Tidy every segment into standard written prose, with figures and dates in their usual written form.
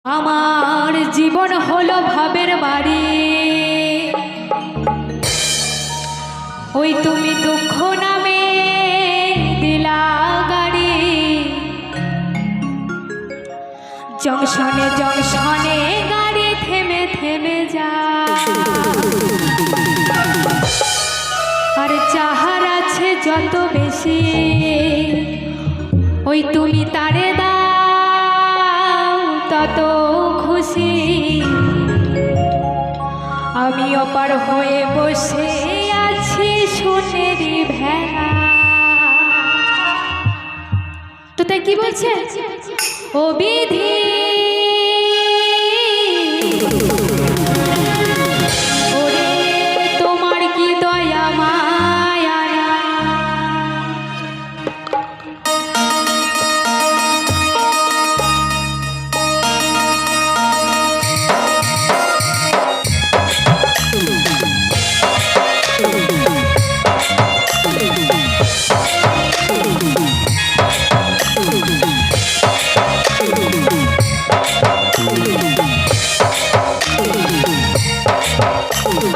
আমার জীবন হলো ভাবের বাড়ি, ওই তুমি দুঃখ নামে দিলা গাড়ি। জংশনে জংশনে গাড়ি থেমে থেমে যায়, আর যাহার আছে যত বেশি ওই তুমি তারে দাও তত খুশি। আমি অপার হয়ে বসে আছি সোনেরি ভেড়া। তো তাই কি বলছে? ও বিধি ওরে তোমার কি দয়া মায়া না।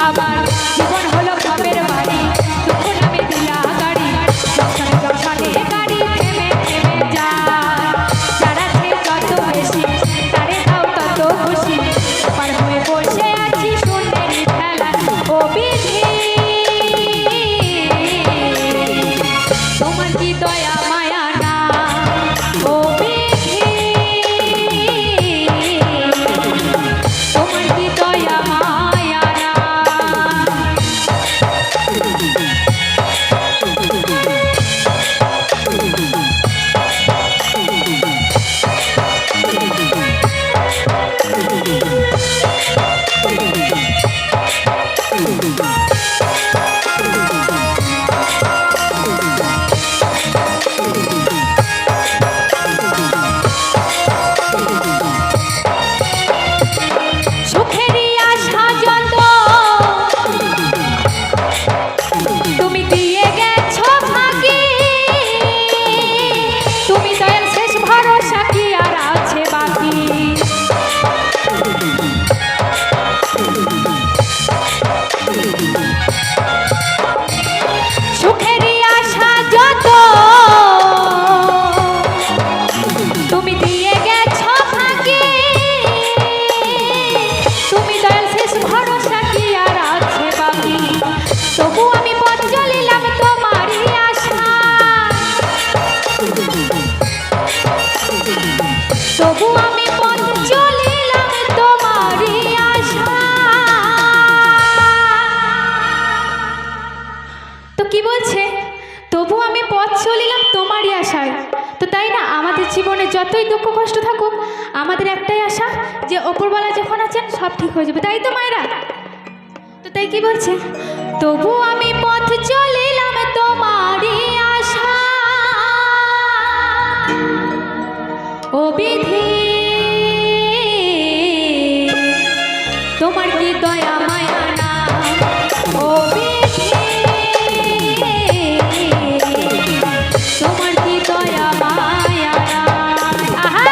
আমার জীবন হলো ভাবের বাড়ি, দুঃখ নামে দিলা গাড়ি। জংশনে জংশনে গাড়ি থেমে থেমে যায়, যার আছে যত বেশি তারে দাও তত খুশি। পার হয়ে বসে আছি সোনেরি ভেলা। ও বিধি তোমার কি দয়া মায়া না। ও বিধি তোমার কি দয়া মায়া না। সুখেরই আশা যত তুমি দিয়ে গেছো ভাগি, তুমি দয়াল শেষ ভরসা কি আর আছে বাকি। সুখেরই আশা যত তুমি দিয়ে গেছো ভাগি, তুমি দয়াল শেষ ভরসা কি আর আছে বাকি। তবু আমি পথ চলিলাম তোমারই আশা, তবু আমি পথ চলিলাম তোমারই আশা। তো কি বলছে? তবু আমি পথ চলিলাম তোমারই আশায়। তো তাই না, আমাদের জীবনে যতই দুঃখ কষ্ট থাকুক আমাদের একটাই আশা যে ওপরওয়ালা যখন আছেন সব ঠিক হয়ে যাবে, তাই তো মায়েরা? তো তাই কি বলছে? তবু আমি পথ চলিলাম তোমারই আশা। ও বিধি তোমার কি দয়া মায়া না। ও বিধি তোমার কি দয়া মায়া না। আহা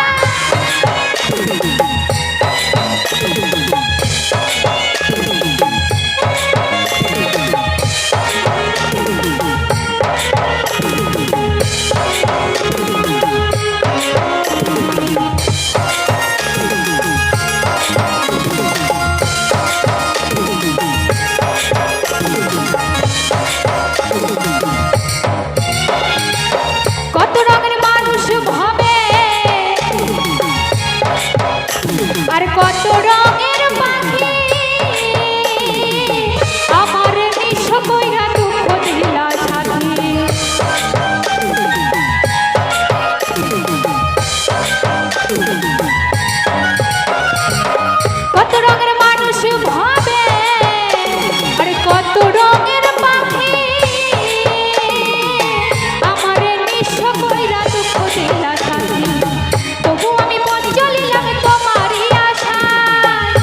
কত রঙের মানুষ ভাবে আর কত রঙের পাখি, আমার নিঃস্ব কইরা দুঃখ দিলা সাথী। কত রঙের মানুষ ভাবে আর কত রঙের পাখি, আমার নিঃস্ব কইরা দুঃখ দিলা সাথী। তবু আমি পথ চলিলাম তোমারই আশায়,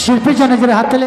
শিল্পীর জন্য যারা হাত তালে